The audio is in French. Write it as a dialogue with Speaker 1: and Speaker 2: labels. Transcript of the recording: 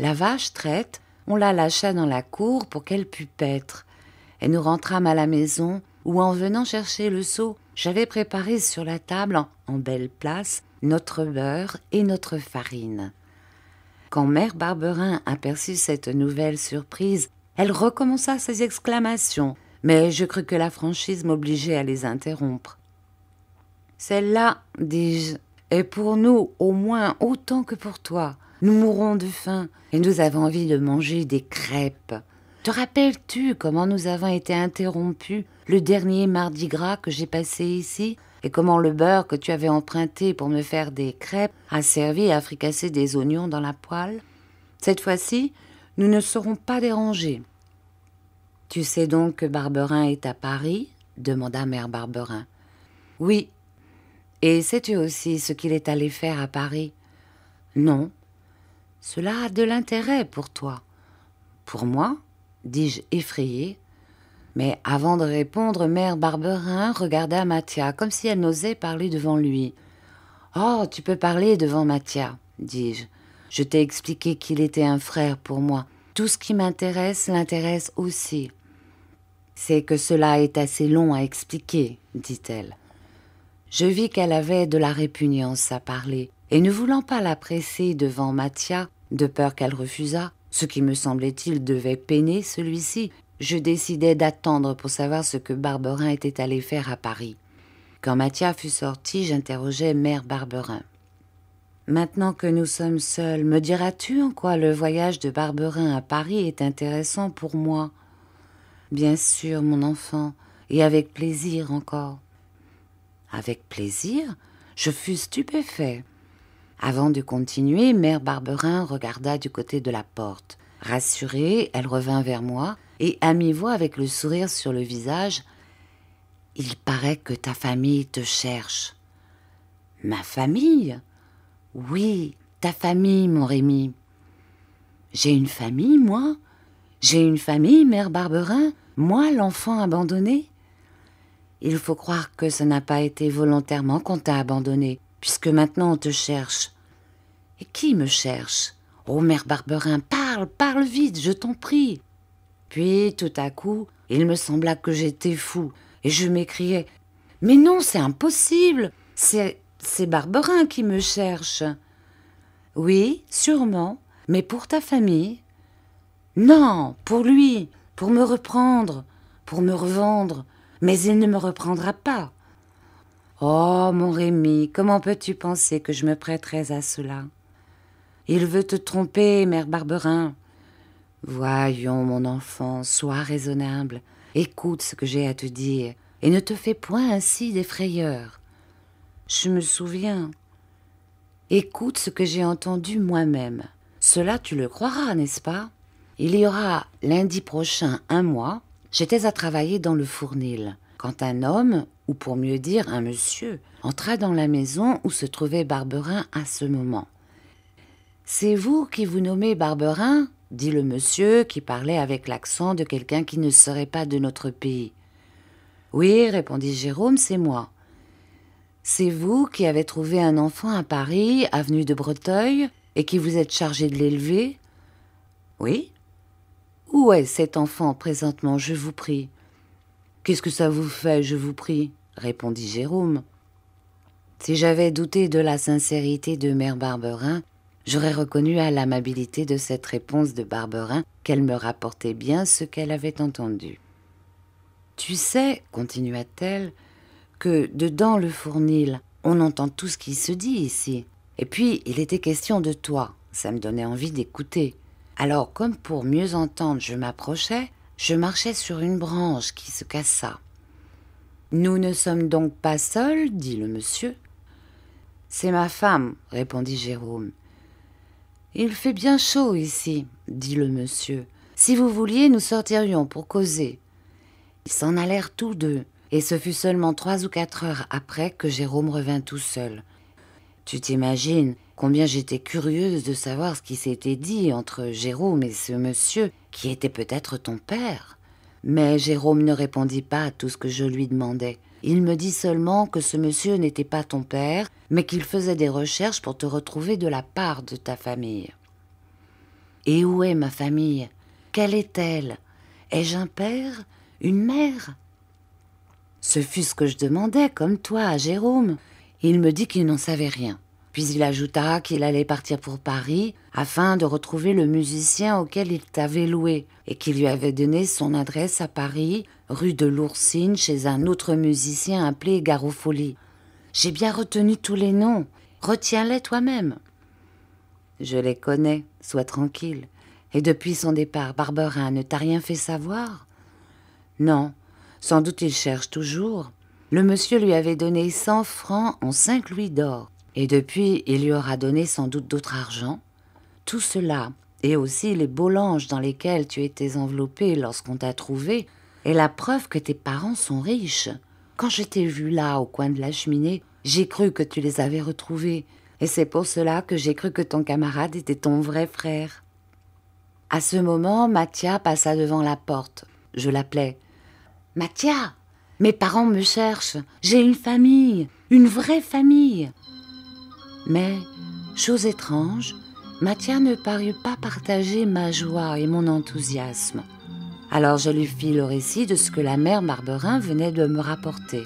Speaker 1: La vache traite, on la lâcha dans la cour pour qu'elle pût paître. Et nous rentrâmes à la maison, où en venant chercher le seau, j'avais préparé sur la table, en belle place, notre beurre et notre farine. Quand mère Barberin aperçut cette nouvelle surprise, elle recommença ses exclamations, mais je crus que la franchise m'obligeait à les interrompre. « Celle-là, dis-je, est pour nous au moins autant que pour toi. Nous mourons de faim et nous avons envie de manger des crêpes. Te rappelles-tu comment nous avons été interrompus le dernier mardi gras que j'ai passé ici et comment le beurre que tu avais emprunté pour me faire des crêpes a servi à fricasser des oignons dans la poêle? Cette fois-ci, nous ne serons pas dérangés. » « Tu sais donc que Barberin est à Paris ?» demanda mère Barberin. « Oui. Et sais-tu aussi ce qu'il est allé faire à Paris? »« Non. »« Cela a de l'intérêt pour toi. »« Pour moi ?» dis-je effrayée. Mais avant de répondre, mère Barberin regarda Mathia comme si elle n'osait parler devant lui. « Oh, tu peux parler devant Mathia, dis-je. Je t'ai expliqué qu'il était un frère pour moi. Tout ce qui m'intéresse l'intéresse aussi. »« C'est que cela est assez long à expliquer, dit-elle. Je vis qu'elle avait de la répugnance à parler, et ne voulant pas la presser devant Mathia, de peur qu'elle refusât, ce qui me semblait-il devait peiner celui-ci, je décidai d'attendre pour savoir ce que Barberin était allé faire à Paris. Quand Mathia fut sortie, j'interrogeai mère Barberin. « Maintenant que nous sommes seuls, me diras-tu en quoi le voyage de Barberin à Paris est intéressant pour moi ? » « Bien sûr, mon enfant, et avec plaisir encore. » Avec plaisir? Je fus stupéfait. Avant de continuer, mère Barberin regarda du côté de la porte. Rassurée, elle revint vers moi et à mi-voix avec le sourire sur le visage, « Il paraît que ta famille te cherche. »« Ma famille? Oui, ta famille, mon Rémi. »« J'ai une famille, moi? J'ai une famille, mère Barberin? Moi, l'enfant abandonné? » Il faut croire que ce n'a pas été volontairement qu'on t'a abandonné, puisque maintenant on te cherche. Et qui me cherche? Oh, mère Barberin, parle vite, je t'en prie. Puis, tout à coup, il me sembla que j'étais fou, et je m'écriai, « Mais non, c'est impossible, c'est Barberin qui me cherche. »« Oui, sûrement, mais pour ta famille. »« Non, pour lui, pour me reprendre, pour me revendre. » Mais il ne me reprendra pas. Oh, mon Rémi, comment peux-tu penser que je me prêterais à cela? Il veut te tromper, mère Barberin. Voyons, mon enfant, sois raisonnable. Écoute ce que j'ai à te dire, et ne te fais point ainsi des frayeurs. Je me souviens. Écoute ce que j'ai entendu moi-même. Cela, tu le croiras, n'est-ce pas? Il y aura lundi prochain 1 mois, j'étais à travailler dans le fournil, quand un homme, ou pour mieux dire un monsieur, entra dans la maison où se trouvait Barberin à ce moment. « C'est vous qui vous nommez Barberin ?» dit le monsieur qui parlait avec l'accent de quelqu'un qui ne serait pas de notre pays. « Oui, répondit Jérôme, c'est moi. »« C'est vous qui avez trouvé un enfant à Paris, avenue de Breteuil, et qui vous êtes chargé de l'élever ?»« Oui. »« Où est cet enfant présentement, je vous prie ?»« Qu'est-ce que ça vous fait, je vous prie ?» répondit Jérôme. Si j'avais douté de la sincérité de mère Barberin, j'aurais reconnu à l'amabilité de cette réponse de Barberin qu'elle me rapportait bien ce qu'elle avait entendu. « Tu sais, continua-t-elle, que dedans le fournil, on entend tout ce qui se dit ici. Et puis, il était question de toi, ça me donnait envie d'écouter. Alors, comme pour mieux entendre, je m'approchais, je marchais sur une branche qui se cassa. « Nous ne sommes donc pas seuls, dit le monsieur. »« C'est ma femme, répondit Jérôme. »« Il fait bien chaud ici, dit le monsieur. Si vous vouliez, nous sortirions pour causer. » Ils s'en allèrent tous deux, et ce fut seulement 3 ou 4 heures après que Jérôme revint tout seul. Tu t'imagines combien j'étais curieuse de savoir ce qui s'était dit entre Jérôme et ce monsieur, qui était peut-être ton père. Mais Jérôme ne répondit pas à tout ce que je lui demandais. Il me dit seulement que ce monsieur n'était pas ton père, mais qu'il faisait des recherches pour te retrouver de la part de ta famille. Et où est ma famille? Quelle est-elle? Ai-je un père? Une mère? Ce fut ce que je demandais, comme toi, à Jérôme. Il me dit qu'il n'en savait rien. Puis il ajouta qu'il allait partir pour Paris afin de retrouver le musicien auquel il t'avait loué et qui lui avait donné son adresse à Paris, rue de l'Oursine, chez un autre musicien appelé Garofoli. J'ai bien retenu tous les noms. Retiens-les toi-même. Je les connais, sois tranquille. Et depuis son départ, Barberin ne t'a rien fait savoir? Non, sans doute il cherche toujours. Le monsieur lui avait donné 100 francs en 5 louis d'or. Et depuis, il lui aura donné sans doute d'autre argent. Tout cela, et aussi les beaux langes dans lesquels tu étais enveloppé lorsqu'on t'a trouvé, est la preuve que tes parents sont riches. Quand je t'ai vu là, au coin de la cheminée, j'ai cru que tu les avais retrouvés. Et c'est pour cela que j'ai cru que ton camarade était ton vrai frère. À ce moment, Mathia passa devant la porte. Je l'appelais. « Mathia, mes parents me cherchent. J'ai une famille, une vraie famille. » Mais, chose étrange, Mathia ne parut pas partager ma joie et mon enthousiasme. Alors je lui fis le récit de ce que la mère Barberin venait de me rapporter.